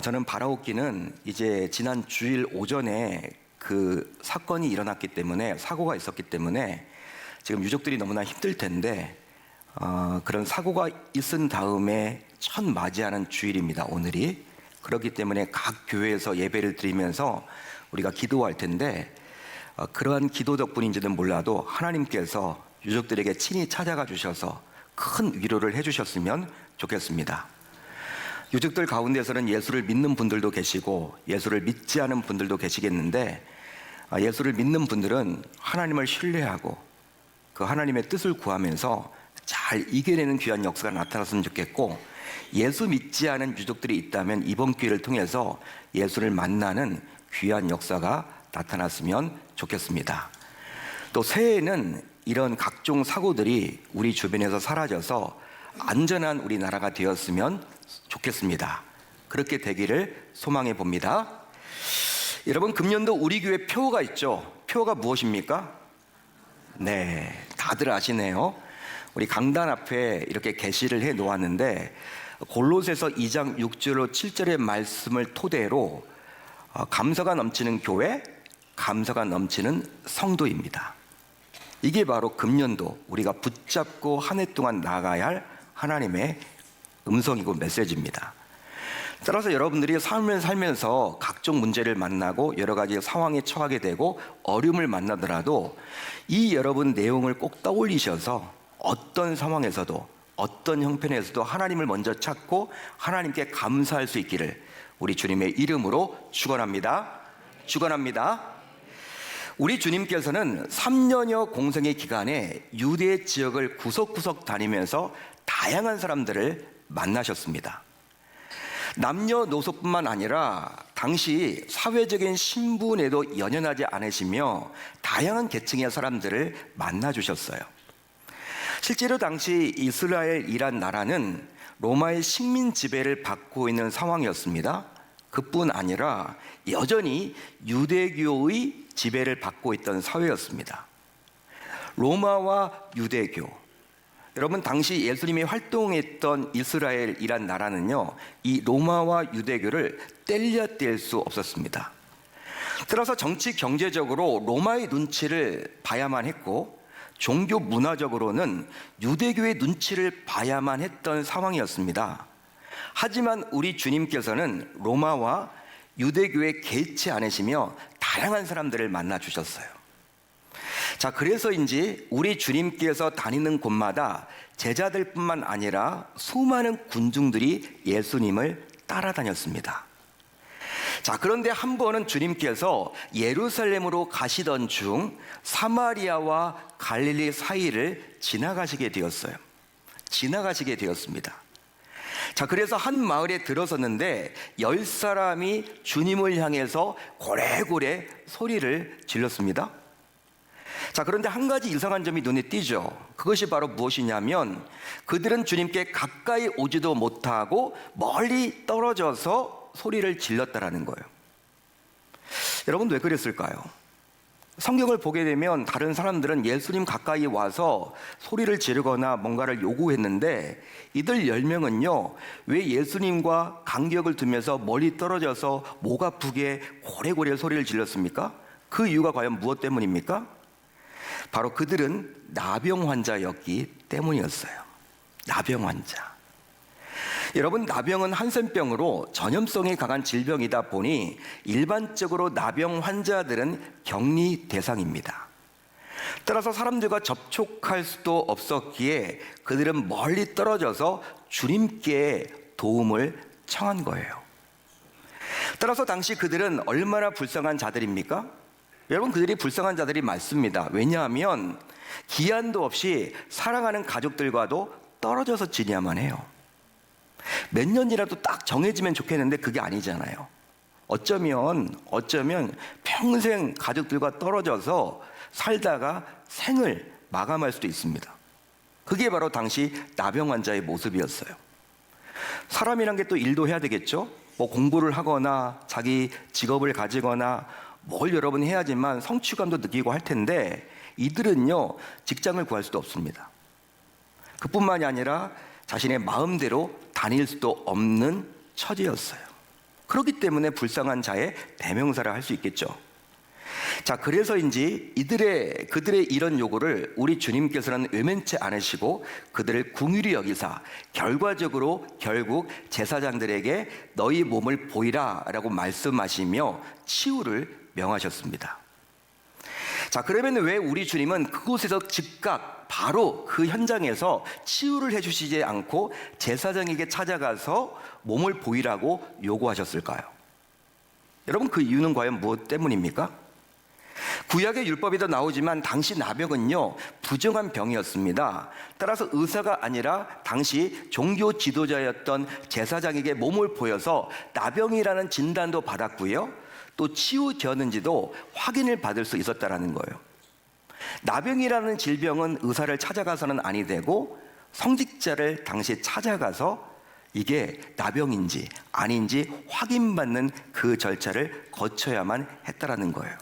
저는 바라옵기는 이제 지난 주일 오전에 그 사건이 일어났기 때문에, 사고가 있었기 때문에 지금 유족들이 너무나 힘들 텐데, 그런 사고가 있은 다음에 첫 맞이하는 주일입니다, 오늘이. 그렇기 때문에 각 교회에서 예배를 드리면서 우리가 기도할 텐데, 그러한 기도 덕분인지는 몰라도 하나님께서 유족들에게 친히 찾아가 주셔서 큰 위로를 해주셨으면 좋겠습니다. 유족들 가운데서는 예수를 믿는 분들도 계시고 예수를 믿지 않은 분들도 계시겠는데, 예수를 믿는 분들은 하나님을 신뢰하고 그 하나님의 뜻을 구하면서 잘 이겨내는 귀한 역사가 나타났으면 좋겠고, 예수 믿지 않은 유족들이 있다면 이번 기회를 통해서 예수를 만나는 귀한 역사가 나타났으면 좋겠습니다. 또 새해에는 이런 각종 사고들이 우리 주변에서 사라져서 안전한 우리나라가 되었으면 좋겠습니다. 그렇게 되기를 소망해 봅니다. 여러분, 금년도 우리 교회 표어가 있죠. 표어가 무엇입니까? 네, 다들 아시네요. 우리 강단 앞에 이렇게 게시를 해 놓았는데, 골로새서 2장 6절로 7절의 말씀을 토대로 감사가 넘치는 교회, 감사가 넘치는 성도입니다. 이게 바로 금년도 우리가 붙잡고 한 해 동안 나아가야 할 하나님의 음성이고 메시지입니다. 따라서 여러분들이 삶을 살면서 각종 문제를 만나고 여러 가지 상황에 처하게 되고 어려움을 만나더라도 이 여러분 내용을 꼭 떠올리셔서 어떤 상황에서도 어떤 형편에서도 하나님을 먼저 찾고 하나님께 감사할 수 있기를 우리 주님의 이름으로 축원합니다. 축원합니다. 우리 주님께서는 3년여 공생의 기간에 유대 지역을 구석구석 다니면서 다양한 사람들을 만나셨습니다. 남녀노소뿐만 아니라 당시 사회적인 신분에도 연연하지 않으시며 다양한 계층의 사람들을 만나주셨어요. 실제로 당시 이스라엘이란 나라는 로마의 식민 지배를 받고 있는 상황이었습니다. 그뿐 아니라 여전히 유대교의 지배를 받고 있던 사회였습니다. 로마와 유대교, 여러분, 당시 예수님이 활동했던 이스라엘이란 나라는요, 이 로마와 유대교를 뗄래야 수 없었습니다. 따라서 정치 경제적으로 로마의 눈치를 봐야만 했고, 종교 문화적으로는 유대교의 눈치를 봐야만 했던 상황이었습니다. 하지만 우리 주님께서는 로마와 유대교에 개의치 않으시며 다양한 사람들을 만나 주셨어요. 자, 그래서인지 우리 주님께서 다니는 곳마다 제자들뿐만 아니라 수많은 군중들이 예수님을 따라다녔습니다. 자, 그런데 한 번은 주님께서 예루살렘으로 가시던 중 사마리아와 갈릴리 사이를 지나가시게 되었습니다. 자, 그래서 한 마을에 들어섰는데 10사람이 주님을 향해서 고래고래 소리를 질렀습니다. 자, 그런데 한 가지 이상한 점이 눈에 띄죠. 그것이 바로 무엇이냐면 그들은 주님께 가까이 오지도 못하고 멀리 떨어져서 소리를 질렀다라는 거예요. 여러분, 왜 그랬을까요? 성경을 보게 되면 다른 사람들은 예수님 가까이 와서 소리를 지르거나 뭔가를 요구했는데 이들 10명은요, 왜 예수님과 간격을 두면서 멀리 떨어져서 목 아프게 고래고래 소리를 질렀습니까? 그 이유가 과연 무엇 때문입니까? 바로 그들은 나병 환자였기 때문이었어요. 나병 환자. 여러분, 나병은 한센병으로 전염성이 강한 질병이다 보니 일반적으로 나병 환자들은 격리 대상입니다. 따라서 사람들과 접촉할 수도 없었기에 그들은 멀리 떨어져서 주님께 도움을 청한 거예요. 따라서 당시 그들은 얼마나 불쌍한 자들입니까? 여러분, 그들이 불쌍한 자들이 많습니다. 왜냐하면 기한도 없이 사랑하는 가족들과도 떨어져서 지내야만 해요. 몇 년이라도 딱 정해지면 좋겠는데 그게 아니잖아요. 어쩌면 평생 가족들과 떨어져서 살다가 생을 마감할 수도 있습니다. 그게 바로 당시 나병 환자의 모습이었어요. 사람이란 게 또 일도 해야 되겠죠. 뭐 공부를 하거나 자기 직업을 가지거나 뭘 여러분 해야지만 성취감도 느끼고 할 텐데 이들은요, 직장을 구할 수도 없습니다. 그뿐만이 아니라 자신의 마음대로 다닐 수도 없는 처지였어요. 그렇기 때문에 불쌍한 자의 대명사를 할 수 있겠죠. 자, 그래서인지 그들의 이런 요구를 우리 주님께서는 외면치 않으시고 그들을 긍휼히 여기사 결과적으로 결국 제사장들에게 너희 몸을 보이라 라고 말씀하시며 치유를 명하셨습니다. 자, 그러면 왜 우리 주님은 그곳에서 즉각 바로 그 현장에서 치유를 해주시지 않고 제사장에게 찾아가서 몸을 보이라고 요구하셨을까요? 여러분, 그 이유는 과연 무엇 때문입니까? 구약의 율법에도 나오지만 당시 나병은요, 부정한 병이었습니다. 따라서 의사가 아니라 당시 종교 지도자였던 제사장에게 몸을 보여서 나병이라는 진단도 받았고요, 또 치유되었는지도 확인을 받을 수 있었다는 거예요. 나병이라는 질병은 의사를 찾아가서는 아니 되고 성직자를 당시 찾아가서 이게 나병인지 아닌지 확인받는 그 절차를 거쳐야만 했다라는 거예요.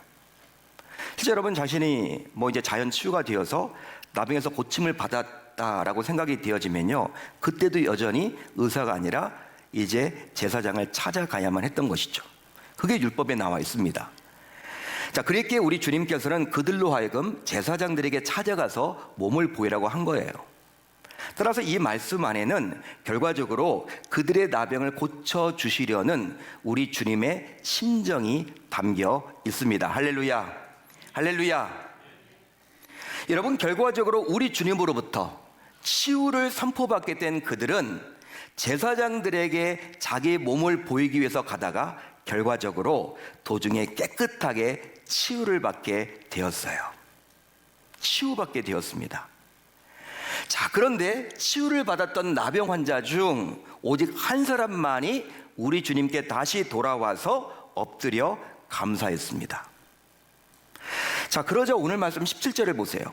실제 여러분 자신이 이제 자연 치유가 되어서 나병에서 고침을 받았다라고 생각이 되어지면요, 그때도 여전히 의사가 아니라 이제 제사장을 찾아가야만 했던 것이죠. 그게 율법에 나와 있습니다. 자, 그랬기에 우리 주님께서는 그들로 하여금 제사장들에게 찾아가서 몸을 보이라고 한 거예요. 따라서 이 말씀 안에는 결과적으로 그들의 나병을 고쳐주시려는 우리 주님의 심정이 담겨 있습니다. 할렐루야. 할렐루야. 여러분, 결과적으로 우리 주님으로부터 치유를 선포받게 된 그들은 제사장들에게 자기 몸을 보이기 위해서 가다가 결과적으로 도중에 깨끗하게 치유를 받게 되었어요. 치유받게 되었습니다. 자, 그런데 치유를 받았던 나병 환자 중 오직 한 사람만이 우리 주님께 다시 돌아와서 엎드려 감사했습니다. 자, 그러자 오늘 말씀 17절을 보세요.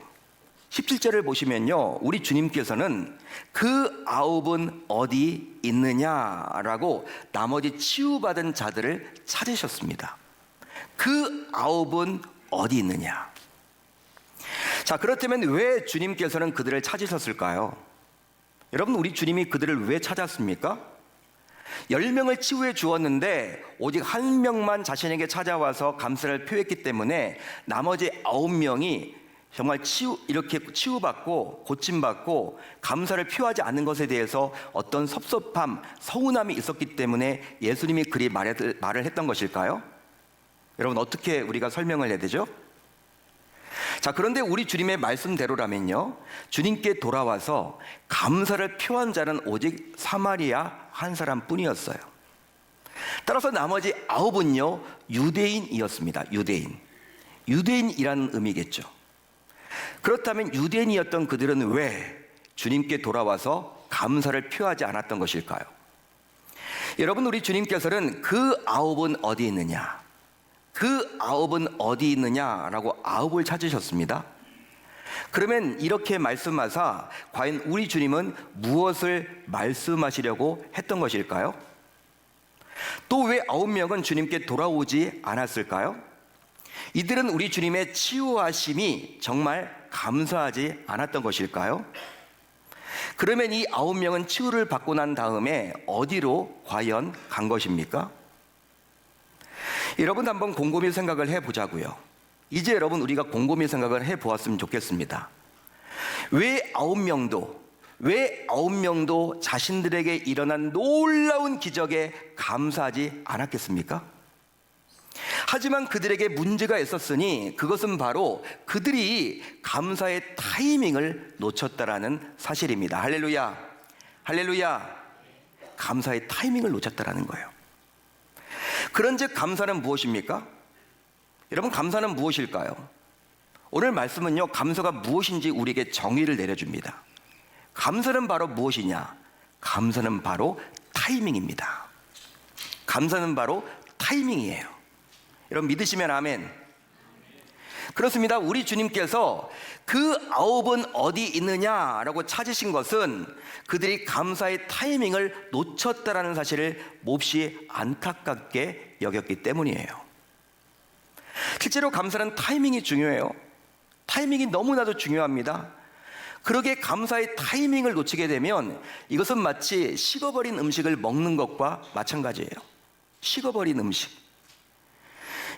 17절을 보시면요, 우리 주님께서는 그 아홉은 어디 있느냐라고 나머지 치유받은 자들을 찾으셨습니다. 그 아홉은 어디 있느냐? 자, 그렇다면 왜 주님께서는 그들을 찾으셨을까요? 여러분, 우리 주님이 그들을 왜 찾았습니까? 10명을 치유해 주었는데 오직 한 명만 자신에게 찾아와서 감사를 표했기 때문에 나머지 9명이 정말 이렇게 치유받고 고침받고 감사를 표하지 않는 것에 대해서 어떤 섭섭함, 서운함이 있었기 때문에 예수님이 그리 말을 했던 것일까요? 여러분, 어떻게 우리가 설명을 해야 되죠? 자, 그런데 우리 주님의 말씀대로라면요, 주님께 돌아와서 감사를 표한 자는 오직 사마리아 한 사람뿐이었어요. 따라서 나머지 9은요 유대인이었습니다. 유대인이라는 의미겠죠. 그렇다면 유대인이었던 그들은 왜 주님께 돌아와서 감사를 표하지 않았던 것일까요? 여러분, 우리 주님께서는 그 9은 어디 있느냐, 그 9은 어디 있느냐라고 9을 찾으셨습니다. 그러면 이렇게 말씀하사 과연 우리 주님은 무엇을 말씀하시려고 했던 것일까요? 또 왜 9명은 주님께 돌아오지 않았을까요? 이들은 우리 주님의 치유하심이 정말 감사하지 않았던 것일까요? 그러면 이 9명은 치유를 받고 난 다음에 어디로 과연 간 것입니까? 여러분, 한번 곰곰이 생각을 해보자고요. 이제 여러분, 우리가 곰곰이 생각을 해보았으면 좋겠습니다. 왜 9명도 자신들에게 일어난 놀라운 기적에 감사하지 않았겠습니까? 하지만 그들에게 문제가 있었으니 그것은 바로 그들이 감사의 타이밍을 놓쳤다라는 사실입니다. 할렐루야. 할렐루야. 감사의 타이밍을 놓쳤다라는 거예요. 그런즉 감사는 무엇입니까? 여러분, 감사는 무엇일까요? 오늘 말씀은요, 감사가 무엇인지 우리에게 정의를 내려줍니다. 감사는 바로 무엇이냐? 감사는 바로 타이밍입니다. 감사는 바로 타이밍이에요. 여러분, 믿으시면 아멘. 그렇습니다. 우리 주님께서 그 9은 어디 있느냐라고 찾으신 것은 그들이 감사의 타이밍을 놓쳤다라는 사실을 몹시 안타깝게 여겼기 때문이에요. 실제로 감사는 타이밍이 중요해요. 타이밍이 너무나도 중요합니다. 그러게 감사의 타이밍을 놓치게 되면 이것은 마치 식어버린 음식을 먹는 것과 마찬가지예요. 식어버린 음식.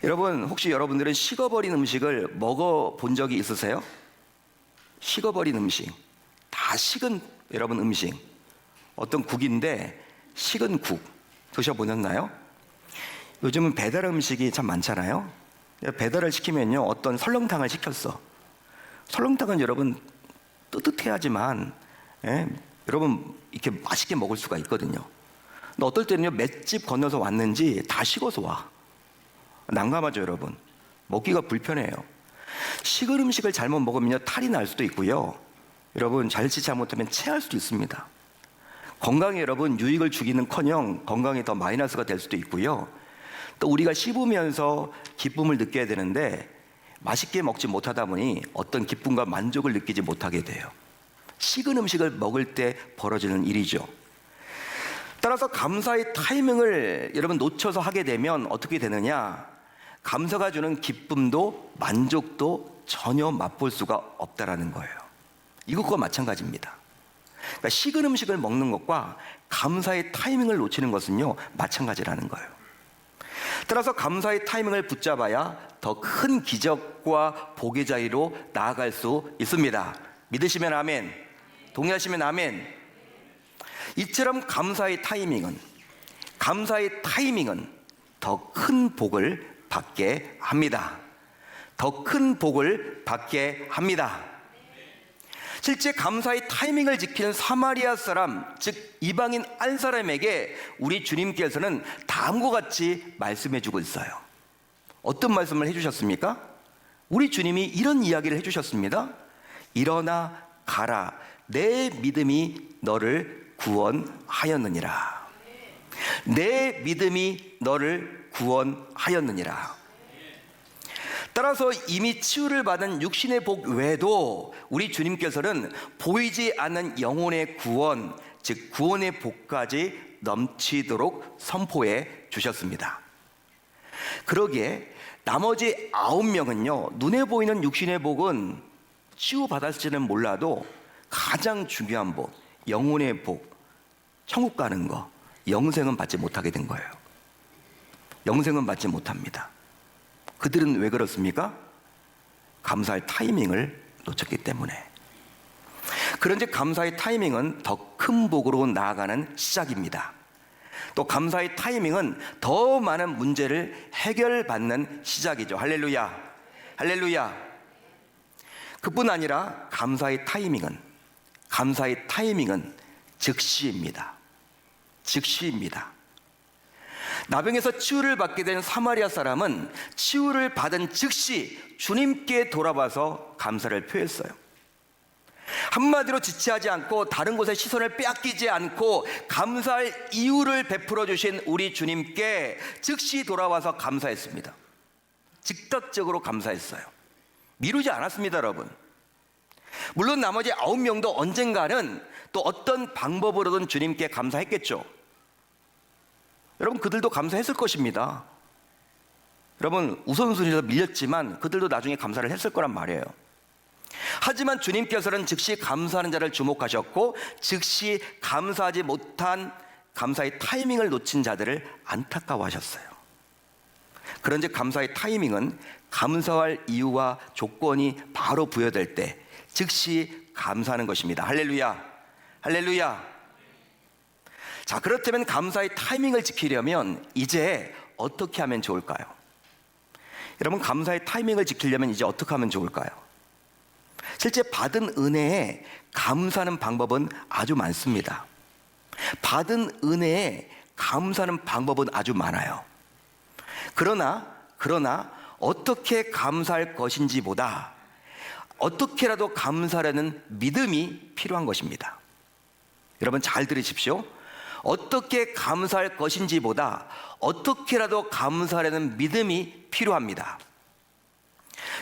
여러분, 혹시 여러분들은 식어버린 음식을 먹어본 적이 있으세요? 식어버린 음식, 다 식은 여러분 음식, 어떤 국인데 식은 국 드셔보셨나요? 요즘은 배달 음식이 참 많잖아요. 배달을 시키면요, 어떤 설렁탕을 시켰어. 설렁탕은 여러분 뜨뜻해야지만 여러분 이렇게 맛있게 먹을 수가 있거든요. 근데 어떨 때는요, 맷집 건너서 왔는지 다 식어서 와. 난감하죠, 여러분. 먹기가 불편해요. 식은 음식을 잘못 먹으면 탈이 날 수도 있고요, 여러분 자칫 잘못하면 체할 수도 있습니다. 건강에 여러분 유익을 주기는커녕 건강에 더 마이너스가 될 수도 있고요, 또 우리가 씹으면서 기쁨을 느껴야 되는데 맛있게 먹지 못하다 보니 어떤 기쁨과 만족을 느끼지 못하게 돼요. 식은 음식을 먹을 때 벌어지는 일이죠. 따라서 감사의 타이밍을 여러분 놓쳐서 하게 되면 어떻게 되느냐, 감사가 주는 기쁨도 만족도 전혀 맛볼 수가 없다라는 거예요. 이것과 마찬가지입니다. 그러니까 식은 음식을 먹는 것과 감사의 타이밍을 놓치는 것은요, 마찬가지라는 거예요. 따라서 감사의 타이밍을 붙잡아야 더 큰 기적과 복의 자리로 나아갈 수 있습니다. 믿으시면 아멘, 동의하시면 아멘. 이처럼 감사의 타이밍은 더 큰 복을 받게 합니다. 더 큰 복을 받게 합니다. 실제 감사의 타이밍을 지키는 사마리아 사람, 즉 이방인 한 사람에게 우리 주님께서는 다음과 같이 말씀해 주고 있어요. 어떤 말씀을 해주셨습니까? 우리 주님이 이런 이야기를 해주셨습니다. 일어나 가라, 내 믿음이 너를 구원하였느니라. 내 믿음이 너를 구원하였느니라. 따라서 이미 치유를 받은 육신의 복 외에도 우리 주님께서는 보이지 않는 영혼의 구원, 즉 구원의 복까지 넘치도록 선포해 주셨습니다. 그러기에 나머지 9명은요, 눈에 보이는 육신의 복은 치유받았을지는 몰라도 가장 중요한 복, 영혼의 복, 천국 가는 거, 영생은 받지 못하게 된 거예요. 영생은 받지 못합니다. 그들은 왜 그렇습니까? 감사의 타이밍을 놓쳤기 때문에. 그런즉 감사의 타이밍은 더 큰 복으로 나아가는 시작입니다. 또 감사의 타이밍은 더 많은 문제를 해결받는 시작이죠. 할렐루야, 할렐루야. 그뿐 아니라 감사의 타이밍은 즉시입니다. 즉시입니다. 나병에서 치유를 받게 된 사마리아 사람은 치유를 받은 즉시 주님께 돌아와서 감사를 표했어요. 한마디로 지체하지 않고 다른 곳에 시선을 빼앗기지 않고 감사할 이유를 베풀어 주신 우리 주님께 즉시 돌아와서 감사했습니다. 즉각적으로 감사했어요. 미루지 않았습니다, 여러분. 물론 나머지 9명도 언젠가는 또 어떤 방법으로든 주님께 감사했겠죠. 여러분, 그들도 감사했을 것입니다. 여러분, 우선순위에서 밀렸지만 그들도 나중에 감사를 했을 거란 말이에요. 하지만 주님께서는 즉시 감사하는 자를 주목하셨고 즉시 감사하지 못한 감사의 타이밍을 놓친 자들을 안타까워하셨어요. 그런즉 감사의 타이밍은 감사할 이유와 조건이 바로 부여될 때 즉시 감사하는 것입니다. 할렐루야, 할렐루야. 자, 그렇다면 감사의 타이밍을 지키려면 이제 어떻게 하면 좋을까요? 여러분, 감사의 타이밍을 지키려면 이제 어떻게 하면 좋을까요? 실제 받은 은혜에 감사하는 방법은 아주 많습니다. 받은 은혜에 감사하는 방법은 아주 많아요. 그러나 어떻게 감사할 것인지보다 어떻게라도 감사하려는 믿음이 필요한 것입니다. 여러분, 잘 들으십시오. 어떻게 감사할 것인지보다 어떻게라도 감사하려는 믿음이 필요합니다.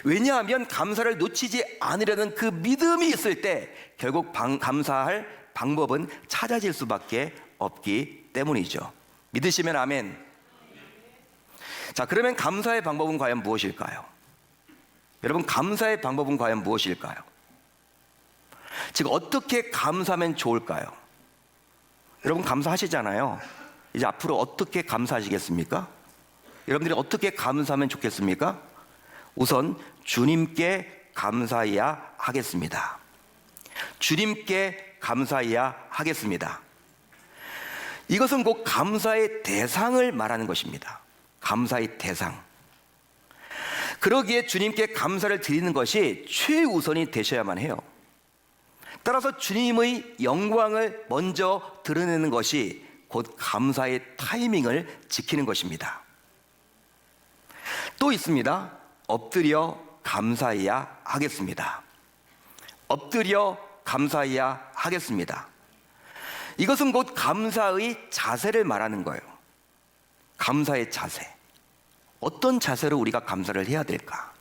왜냐하면 감사를 놓치지 않으려는 그 믿음이 있을 때 결국 감사할 방법은 찾아질 수밖에 없기 때문이죠. 믿으시면 아멘. 자, 그러면 감사의 방법은 과연 무엇일까요? 여러분, 감사의 방법은 과연 무엇일까요? 즉, 어떻게 감사하면 좋을까요? 여러분, 감사하시잖아요. 이제 앞으로 어떻게 감사하시겠습니까? 여러분들이 어떻게 감사하면 좋겠습니까? 우선 주님께 감사해야 하겠습니다. 주님께 감사해야 하겠습니다. 이것은 곧 감사의 대상을 말하는 것입니다. 감사의 대상. 그러기에 주님께 감사를 드리는 것이 최우선이 되셔야만 해요. 따라서 주님의 영광을 먼저 드러내는 것이 곧 감사의 타이밍을 지키는 것입니다. 또 있습니다. 엎드려 감사해야 하겠습니다. 엎드려 감사해야 하겠습니다. 이것은 곧 감사의 자세를 말하는 거예요. 감사의 자세. 어떤 자세로 우리가 감사를 해야 될까?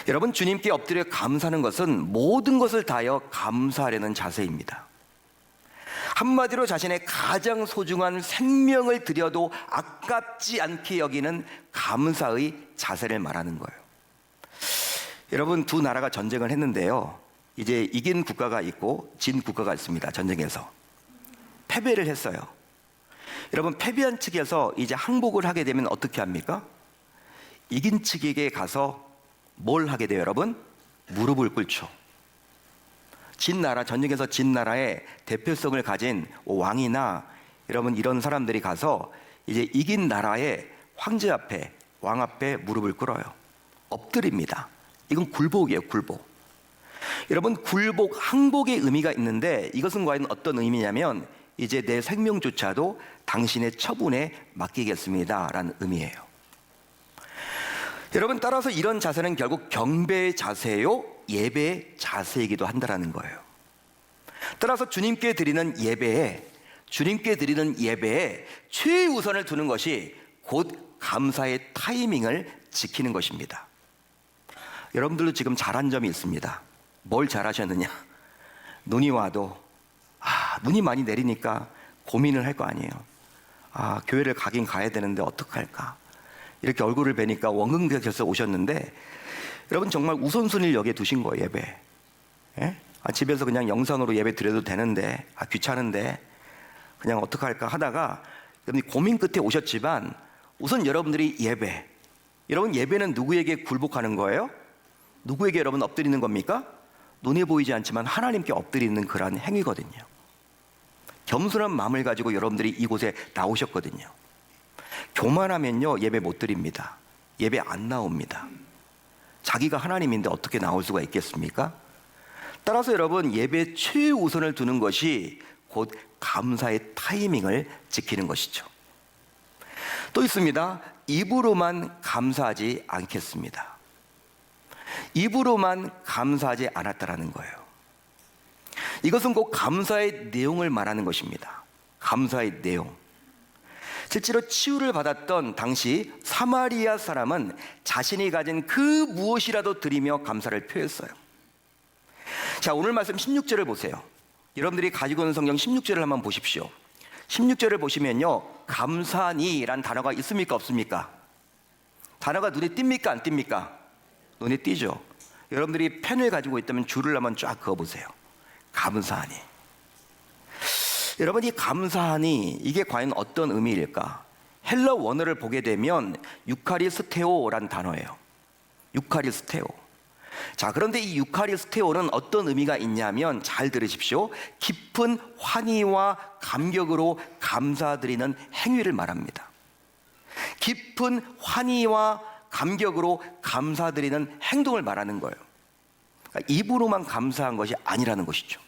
여러분, 주님께 엎드려 감사하는 것은 모든 것을 다하여 감사하려는 자세입니다. 한마디로 자신의 가장 소중한 생명을 드려도 아깝지 않게 여기는 감사의 자세를 말하는 거예요. 여러분, 두 나라가 전쟁을 했는데요, 이제 이긴 국가가 있고 진 국가가 있습니다. 전쟁에서 패배를 했어요. 여러분, 패배한 측에서 이제 항복을 하게 되면 어떻게 합니까? 이긴 측에게 가서 뭘 하게 돼요, 여러분? 무릎을 꿇죠. 진 나라, 전쟁에서 진 나라의 대표성을 가진 왕이나 여러분 이런 사람들이 가서 이제 이긴 나라의 황제 앞에, 왕 앞에 무릎을 꿇어요. 엎드립니다. 이건 굴복이에요, 굴복. 여러분, 굴복, 항복의 의미가 있는데 이것은 과연 어떤 의미냐면 이제 내 생명조차도 당신의 처분에 맡기겠습니다 라는 의미예요. 여러분, 따라서 이런 자세는 결국 경배의 자세요, 예배의 자세이기도 한다는 거예요. 따라서 주님께 드리는 예배에 최우선을 두는 것이 곧 감사의 타이밍을 지키는 것입니다. 여러분들도 지금 잘한 점이 있습니다. 뭘 잘하셨느냐? 눈이 와도 눈이 많이 내리니까 고민을 할 거 아니에요. 교회를 가긴 가야 되는데 어떡할까? 이렇게 얼굴을 뵈니까 원근격해서 오셨는데 여러분 정말 우선순위를 여기에 두신 거예요, 예배. 예? 집에서 그냥 영상으로 예배 드려도 되는데 귀찮은데 그냥 어떡할까 하다가 여러분이 고민 끝에 오셨지만 우선 여러분들이 여러분 예배는 누구에게 굴복하는 거예요? 누구에게 여러분 엎드리는 겁니까? 눈에 보이지 않지만 하나님께 엎드리는 그러한 행위거든요. 겸손한 마음을 가지고 여러분들이 이곳에 나오셨거든요. 교만하면요 예배 못 드립니다. 예배 안 나옵니다. 자기가 하나님인데 어떻게 나올 수가 있겠습니까? 따라서 여러분, 예배 최우선을 두는 것이 곧 감사의 타이밍을 지키는 것이죠. 또 있습니다. 입으로만 감사하지 않겠습니다. 입으로만 감사하지 않았다라는 거예요. 이것은 꼭 감사의 내용을 말하는 것입니다. 감사의 내용. 실제로 치유를 받았던 당시 사마리아 사람은 자신이 가진 그 무엇이라도 드리며 감사를 표했어요. 자, 오늘 말씀 16절을 보세요. 여러분들이 가지고 있는 성경 16절을 한번 보십시오. 16절을 보시면요, 감사니란 단어가 있습니까, 없습니까? 단어가 눈에 띕니까, 안 띕니까? 눈에 띄죠. 여러분들이 펜을 가지고 있다면 줄을 한번 쫙 그어보세요. 감사하니. 여러분, 이 감사하니 이게 과연 어떤 의미일까? 헬러 원어를 보게 되면 유카리스테오라는 단어예요. 유카리스테오. 자, 그런데 이 유카리스테오는 어떤 의미가 있냐면 잘 들으십시오. 깊은 환희와 감격으로 감사드리는 행위를 말합니다. 깊은 환희와 감격으로 감사드리는 행동을 말하는 거예요. 그러니까 입으로만 감사한 것이 아니라는 것이죠.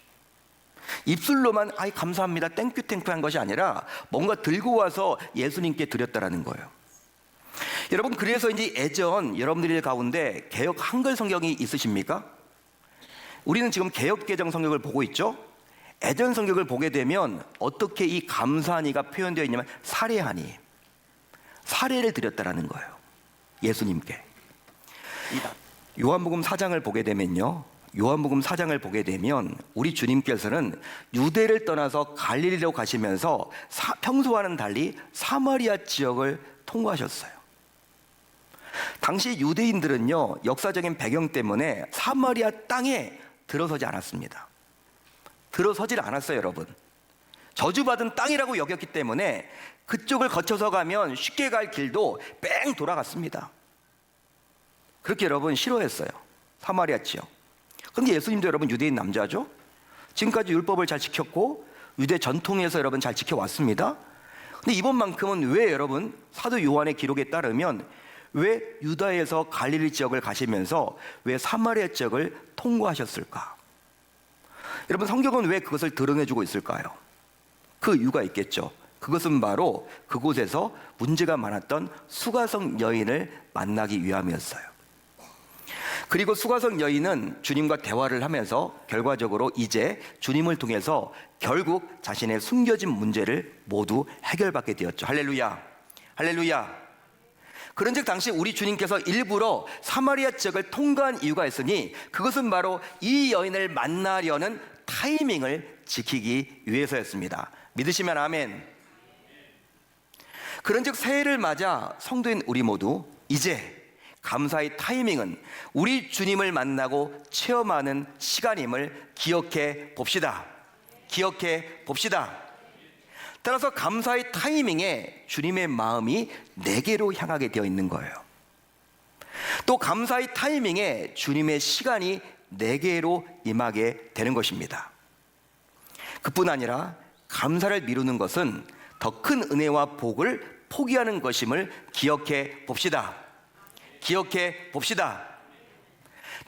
입술로만 감사합니다, 땡큐 한 것이 아니라 뭔가 들고 와서 예수님께 드렸다라는 거예요. 여러분, 그래서 이제 예전 여러분들 가운데 개역 한글 성경이 있으십니까? 우리는 지금 개역 개정 성경을 보고 있죠. 예전 성경을 보게 되면 어떻게 이 감사하니가 표현되어 있냐면 사례하니, 사례를 드렸다라는 거예요, 예수님께. 요한복음 4장을 보게 되면요, 요한복음 4장을 보게 되면 우리 주님께서는 유대를 떠나서 갈릴리로 가시면서 평소와는 달리 사마리아 지역을 통과하셨어요. 당시 유대인들은요, 역사적인 배경 때문에 사마리아 땅에 들어서지 않았습니다. 들어서질 않았어요, 여러분. 저주받은 땅이라고 여겼기 때문에 그쪽을 거쳐서 가면 쉽게 갈 길도 뺑 돌아갔습니다. 그렇게 여러분 싫어했어요. 사마리아 지역. 그런데 예수님도 여러분 유대인 남자죠. 지금까지 율법을 잘 지켰고 유대 전통에서 여러분 잘 지켜왔습니다. 근데 이번만큼은 왜 여러분 사도 요한의 기록에 따르면 왜 유다에서 갈릴리 지역을 가시면서 왜 사마리아 지역을 통과하셨을까? 여러분 성경은 왜 그것을 드러내주고 있을까요? 그 이유가 있겠죠. 그것은 바로 그곳에서 문제가 많았던 수가성 여인을 만나기 위함이었어요. 그리고 수가성 여인은 주님과 대화를 하면서 결과적으로 이제 주님을 통해서 결국 자신의 숨겨진 문제를 모두 해결받게 되었죠. 할렐루야, 할렐루야. 그런즉 당시 우리 주님께서 일부러 사마리아 지역을 통과한 이유가 있으니 그것은 바로 이 여인을 만나려는 타이밍을 지키기 위해서였습니다. 믿으시면 아멘. 그런즉 새해를 맞아 성도인 우리 모두 이제 감사의 타이밍은 우리 주님을 만나고 체험하는 시간임을 기억해 봅시다. 기억해 봅시다. 따라서 감사의 타이밍에 주님의 마음이 내게로 향하게 되어 있는 거예요. 또 감사의 타이밍에 주님의 시간이 내게로 임하게 되는 것입니다. 그뿐 아니라 감사를 미루는 것은 더 큰 은혜와 복을 포기하는 것임을 기억해 봅시다. 기억해 봅시다.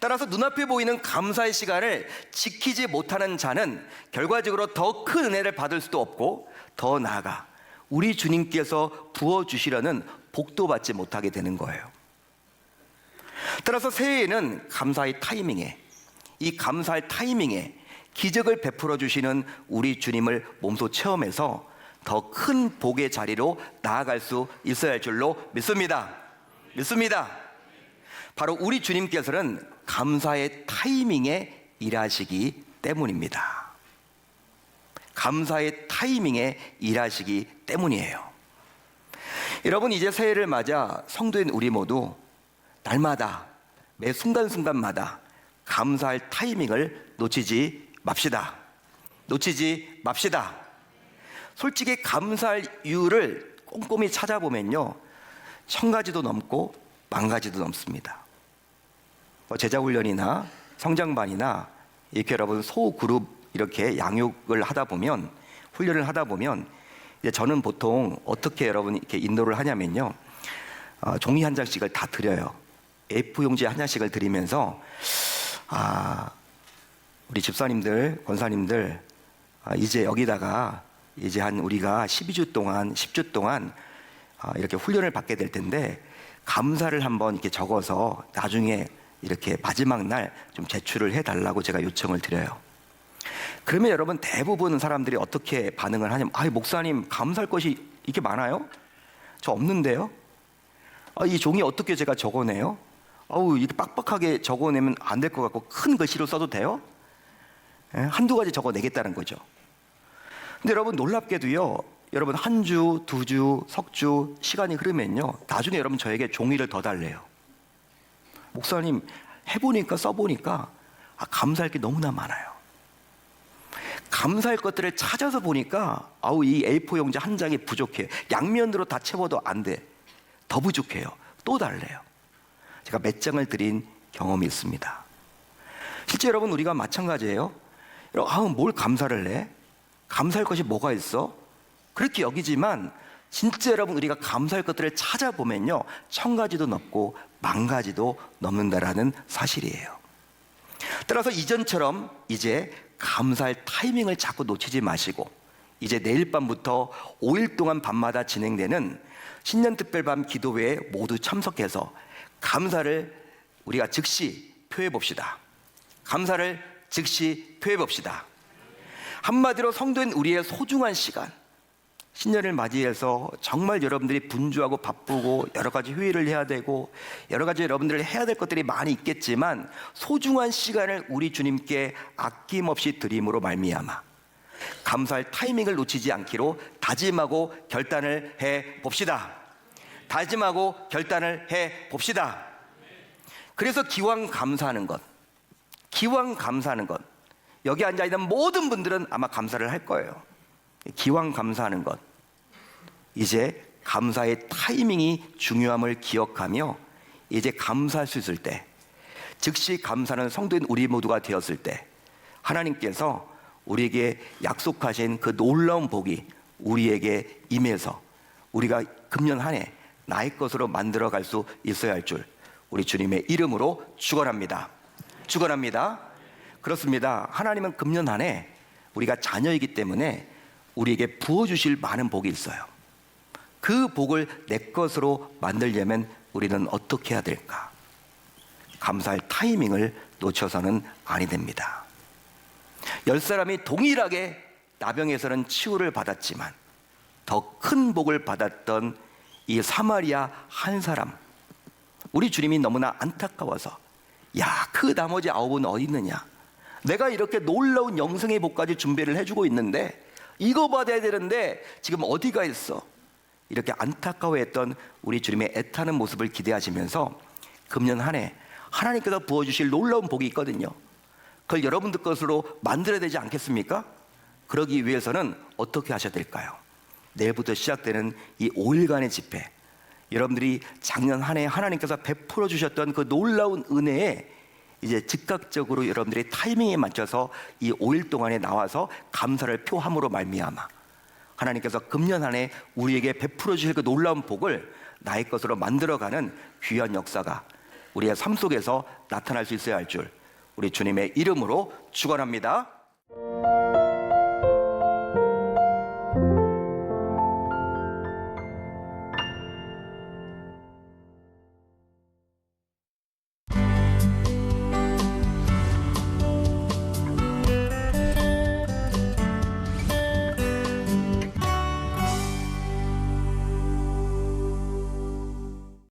따라서 눈앞에 보이는 감사의 시간을 지키지 못하는 자는 결과적으로 더 큰 은혜를 받을 수도 없고 더 나아가 우리 주님께서 부어주시려는 복도 받지 못하게 되는 거예요. 따라서 새해에는 감사의 타이밍에, 이 감사의 타이밍에 기적을 베풀어 주시는 우리 주님을 몸소 체험해서 더 큰 복의 자리로 나아갈 수 있어야 할 줄로 믿습니다. 믿습니다. 바로 우리 주님께서는 감사의 타이밍에 일하시기 때문입니다. 감사의 타이밍에 일하시기 때문이에요. 여러분 이제 새해를 맞아 성도인 우리 모두 날마다 매 순간순간마다 감사할 타이밍을 놓치지 맙시다. 놓치지 맙시다. 솔직히 감사할 이유를 꼼꼼히 찾아보면요 1000가지도 넘고 10,000가지도 넘습니다. 제자훈련이나 성장반이나 이렇게 여러분 소그룹 이렇게 양육을 하다 보면 훈련을 하다 보면 이제 저는 보통 어떻게 여러분 이렇게 인도를 하냐면요 종이 한 장씩을 다 드려요. A4 용지 한 장씩을 드리면서 우리 집사님들 권사님들 이제 여기다가 이제 한 우리가 12주 동안 10주 동안 이렇게 훈련을 받게 될 텐데 감사를 한번 이렇게 적어서 나중에 이렇게 마지막 날 좀 제출을 해달라고 제가 요청을 드려요. 그러면 여러분 대부분 사람들이 어떻게 반응을 하냐면 목사님 감사할 것이 이렇게 많아요? 저 없는데요? 이 종이 어떻게 제가 적어내요? 이렇게 빡빡하게 적어내면 안 될 것 같고 큰 글씨로 써도 돼요? 한두 가지 적어내겠다는 거죠. 근데 여러분 놀랍게도요 여러분 한 주, 두 주, 석 주 시간이 흐르면요 나중에 여러분 저에게 종이를 더 달래요. 목사님 해보니까 써보니까 감사할 게 너무나 많아요. 감사할 것들을 찾아서 보니까 이 A4 용지 한 장이 부족해요. 양면으로 다 채워도 안 돼. 더 부족해요. 또 달래요. 제가 몇 장을 드린 경험이 있습니다. 실제 여러분 우리가 마찬가지예요. 뭘 감사를 해? 감사할 것이 뭐가 있어? 그렇게 여기지만 진짜 여러분 우리가 감사할 것들을 찾아보면요 1000가지도 넘고 10,000가지도 넘는다라는 사실이에요. 따라서 이전처럼 이제 감사할 타이밍을 자꾸 놓치지 마시고 이제 내일 밤부터 5일 동안 밤마다 진행되는 신년특별밤 기도회에 모두 참석해서 감사를 우리가 즉시 표해 봅시다. 감사를 즉시 표해 봅시다. 한마디로 성도인 우리의 소중한 시간, 신년을 맞이해서 정말 여러분들이 분주하고 바쁘고 여러 가지 회의를 해야 되고 여러 가지 여러분들이 해야 될 것들이 많이 있겠지만 소중한 시간을 우리 주님께 아낌없이 드림으로 말미암아 감사할 타이밍을 놓치지 않기로 다짐하고 결단을 해 봅시다. 다짐하고 결단을 해 봅시다. 그래서 기왕 감사하는 것, 여기 앉아있는 모든 분들은 아마 감사를 할 거예요. 기왕 감사하는 것, 이제 감사의 타이밍이 중요함을 기억하며 이제 감사할 수 있을 때, 즉시 감사하는 성도인 우리 모두가 되었을 때 하나님께서 우리에게 약속하신 그 놀라운 복이 우리에게 임해서 우리가 금년 한 해 나의 것으로 만들어갈 수 있어야 할 줄 우리 주님의 이름으로 축원합니다. 축원합니다. 그렇습니다. 하나님은 금년 한 해 우리가 자녀이기 때문에 우리에게 부어주실 많은 복이 있어요. 그 복을 내 것으로 만들려면 우리는 어떻게 해야 될까? 감사할 타이밍을 놓쳐서는 아니 됩니다. 10사람이 동일하게 나병에서는 치유를 받았지만 더 큰 복을 받았던 이 사마리아 한 사람, 우리 주님이 너무나 안타까워서 야, 그 나머지 9은 어디 있느냐? 내가 이렇게 놀라운 영생의 복까지 준비를 해주고 있는데 이거 받아야 되는데 지금 어디가 있어? 이렇게 안타까워했던 우리 주님의 애타는 모습을 기대하시면서 금년 한 해 하나님께서 부어주실 놀라운 복이 있거든요. 그걸 여러분들 것으로 만들어야 되지 않겠습니까? 그러기 위해서는 어떻게 하셔야 될까요? 내일부터 시작되는 이 5일간의 집회, 여러분들이 작년 한 해 하나님께서 베풀어 주셨던 그 놀라운 은혜에 이제 즉각적으로 여러분들의 타이밍에 맞춰서 이 5일 동안에 나와서 감사를 표함으로 말미암아 하나님께서 금년 한 해 우리에게 베풀어 주실 그 놀라운 복을 나의 것으로 만들어가는 귀한 역사가 우리의 삶 속에서 나타날 수 있어야 할 줄 우리 주님의 이름으로 축원합니다.